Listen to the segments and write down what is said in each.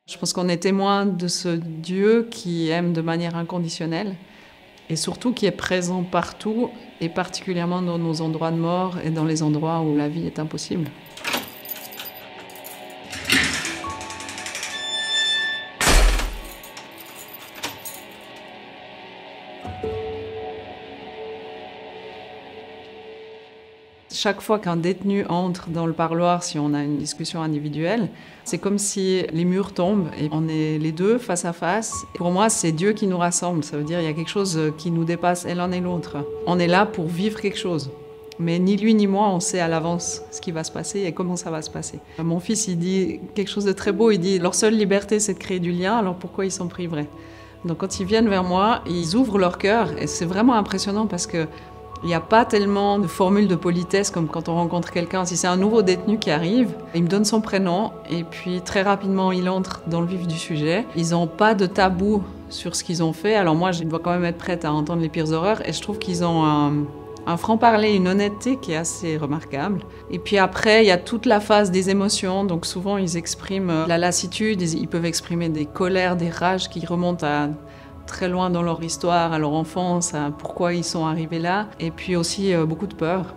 Je pense qu'on est témoin de ce Dieu qui aime de manière inconditionnelle et surtout qui est présent partout et particulièrement dans nos endroits de mort et dans les endroits où la vie est impossible. Chaque fois qu'un détenu entre dans le parloir, si on a une discussion individuelle, c'est comme si les murs tombent et on est les deux face à face. Pour moi, c'est Dieu qui nous rassemble. Ça veut dire qu'il y a quelque chose qui nous dépasse et l'un et l'autre. On est là pour vivre quelque chose. Mais ni lui ni moi, on sait à l'avance ce qui va se passer et comment ça va se passer. Mon fils, il dit quelque chose de très beau. Il dit « Leur seule liberté, c'est de créer du lien, alors pourquoi ils s'en priveraient ?» Donc quand ils viennent vers moi, ils ouvrent leur cœur et c'est vraiment impressionnant parce que il n'y a pas tellement de formules de politesse comme quand on rencontre quelqu'un. Si c'est un nouveau détenu qui arrive, il me donne son prénom et puis très rapidement il entre dans le vif du sujet. Ils n'ont pas de tabou sur ce qu'ils ont fait. Alors moi, je dois quand même être prête à entendre les pires horreurs et je trouve qu'ils ont un franc-parler, une honnêteté qui est assez remarquable. Et puis après, il y a toute la phase des émotions. Donc souvent, ils expriment la lassitude, ils peuvent exprimer des colères, des rages qui remontent à très loin dans leur histoire, à leur enfance, à pourquoi ils sont arrivés là. Et puis aussi beaucoup de peur.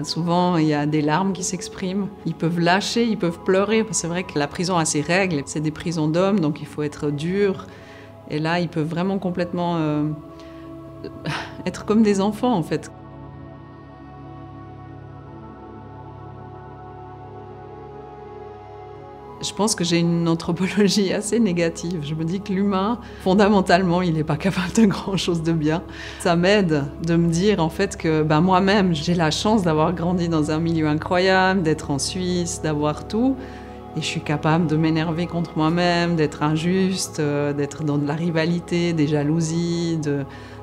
Souvent, il y a des larmes qui s'expriment. Ils peuvent lâcher, ils peuvent pleurer. C'est vrai que la prison a ses règles. C'est des prisons d'hommes, donc il faut être dur. Et là, ils peuvent vraiment complètement être comme des enfants, en fait. Je pense que j'ai une anthropologie assez négative. Je me dis que l'humain, fondamentalement, il n'est pas capable de grand-chose de bien. Ça m'aide de me dire en fait que moi-même, j'ai la chance d'avoir grandi dans un milieu incroyable, d'être en Suisse, d'avoir tout. Et je suis capable de m'énerver contre moi-même, d'être injuste, d'être dans de la rivalité, des jalousies,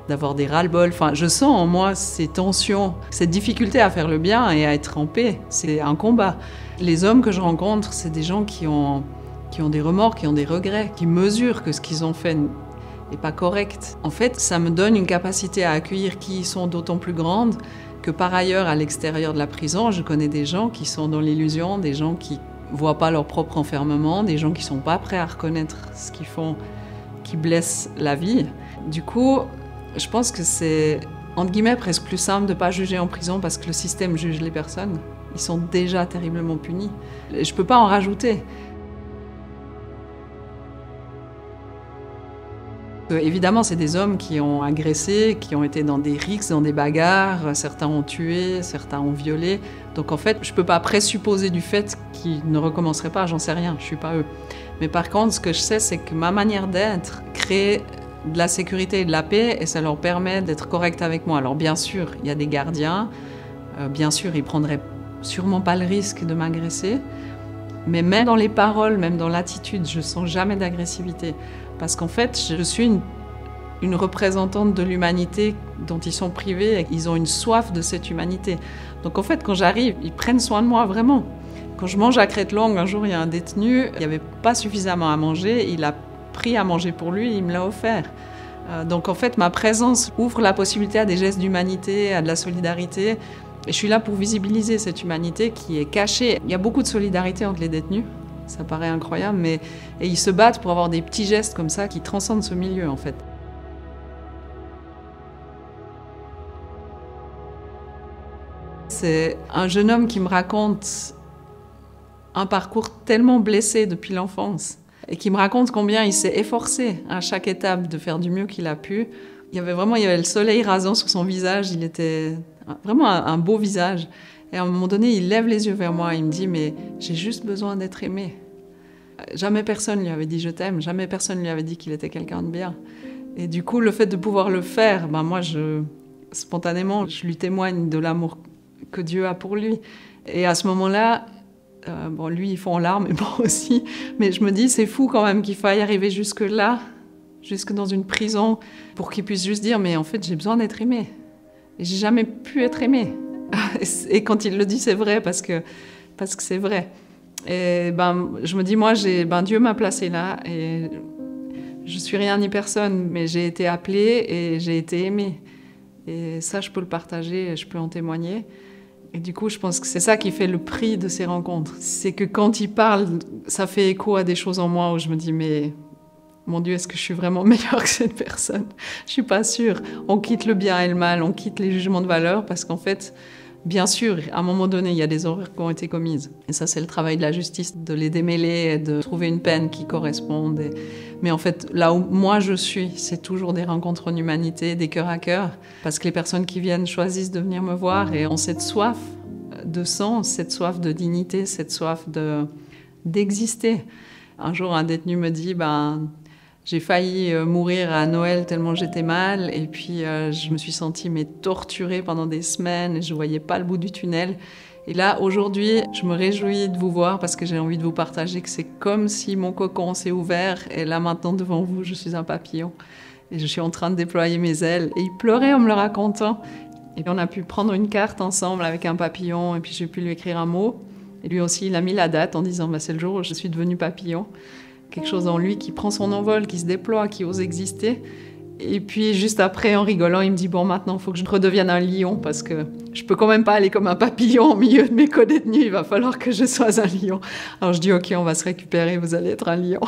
d'avoir des ras-le-bol. Enfin, je sens en moi ces tensions, cette difficulté à faire le bien et à être en paix. C'est un combat. Les hommes que je rencontre, c'est des gens qui ont des remords, qui ont des regrets, qui mesurent que ce qu'ils ont fait n'est pas correct. En fait, ça me donne une capacité à accueillir qui sont d'autant plus grande que par ailleurs, à l'extérieur de la prison, je connais des gens qui sont dans l'illusion, des gens qui voient pas leur propre enfermement, des gens qui sont pas prêts à reconnaître ce qu'ils font, qui blessent la vie. Du coup, je pense que c'est, entre guillemets, presque plus simple de pas juger en prison parce que le système juge les personnes. Ils sont déjà terriblement punis. Je peux pas en rajouter. Évidemment, c'est des hommes qui ont agressé, qui ont été dans des rixes, dans des bagarres. Certains ont tué, certains ont violé. Donc en fait, je peux pas présupposer du fait qu'ils ne recommenceraient pas, j'en sais rien, je suis pas eux. Mais par contre, ce que je sais, c'est que ma manière d'être crée de la sécurité et de la paix et ça leur permet d'être corrects avec moi. Alors bien sûr, il y a des gardiens, bien sûr, ils prendraient sûrement pas le risque de m'agresser, mais même dans les paroles, même dans l'attitude, je sens jamais d'agressivité. Parce qu'en fait, je suis une représentante de l'humanité dont ils sont privés et ils ont une soif de cette humanité. Donc en fait, quand j'arrive, ils prennent soin de moi vraiment. Quand je mange à Crête-Longue, un jour, il y a un détenu, il n'y avait pas suffisamment à manger, il a pris à manger pour lui, il me l'a offert. Donc en fait, ma présence ouvre la possibilité à des gestes d'humanité, à de la solidarité. Et je suis là pour visibiliser cette humanité qui est cachée. Il y a beaucoup de solidarité entre les détenus, ça paraît incroyable, mais et ils se battent pour avoir des petits gestes comme ça qui transcendent ce milieu en fait. C'est un jeune homme qui me raconte un parcours tellement blessé depuis l'enfance et qui me raconte combien il s'est efforcé à chaque étape de faire du mieux qu'il a pu. Il y avait le soleil rasant sur son visage, il était vraiment un beau visage. Et à un moment donné, il lève les yeux vers moi, il me dit « mais j'ai juste besoin d'être aimé ». Jamais personne lui avait dit « je t'aime », jamais personne lui avait dit qu'il était quelqu'un de bien. Et du coup, le fait de pouvoir le faire, moi, spontanément, je lui témoigne de l'amour que Dieu a pour lui. Et à ce moment-là, lui, il fond en larmes, et moi aussi, mais je me dis, c'est fou quand même qu'il faille arriver jusque-là, jusque dans une prison, pour qu'il puisse juste dire « mais en fait, j'ai besoin d'être aimé ». Et j'ai jamais pu être aimée. Et quand il le dit, c'est vrai, parce que c'est vrai. Et je me dis, moi, Dieu m'a placée là, et je suis rien ni personne, mais j'ai été appelée et j'ai été aimée. Et ça, je peux le partager, je peux en témoigner. Et du coup, je pense que c'est ça qui fait le prix de ces rencontres. C'est que quand ils parlent, ça fait écho à des choses en moi où je me dis, mais mon Dieu, est-ce que je suis vraiment meilleure que cette personne? Je suis pas sûre. On quitte le bien et le mal, on quitte les jugements de valeur parce qu'en fait, bien sûr, à un moment donné, il y a des horreurs qui ont été commises. Et ça, c'est le travail de la justice, de les démêler et de trouver une peine qui corresponde. Mais en fait, là où moi je suis, c'est toujours des rencontres en humanité, des cœurs à cœur. Parce que les personnes qui viennent choisissent de venir me voir et ont cette soif de sens, cette soif de dignité, cette soif d'exister. Un jour, un détenu me dit, j'ai failli mourir à Noël tellement j'étais mal et puis je me suis sentie torturée pendant des semaines et je voyais pas le bout du tunnel. Et là, aujourd'hui, je me réjouis de vous voir parce que j'ai envie de vous partager que c'est comme si mon cocon s'est ouvert et là maintenant devant vous, je suis un papillon et je suis en train de déployer mes ailes. Et il pleurait en me le racontant. Et puis on a pu prendre une carte ensemble avec un papillon et puis j'ai pu lui écrire un mot. Et lui aussi, il a mis la date en disant c'est le jour où je suis devenue papillon. Quelque chose en lui qui prend son envol, qui se déploie, qui ose exister. Et puis juste après, en rigolant, il me dit maintenant, il faut que je redevienne un lion parce que je peux quand même pas aller comme un papillon au milieu de mes co-détenus, il va falloir que je sois un lion. Alors je dis ok, on va se récupérer, vous allez être un lion.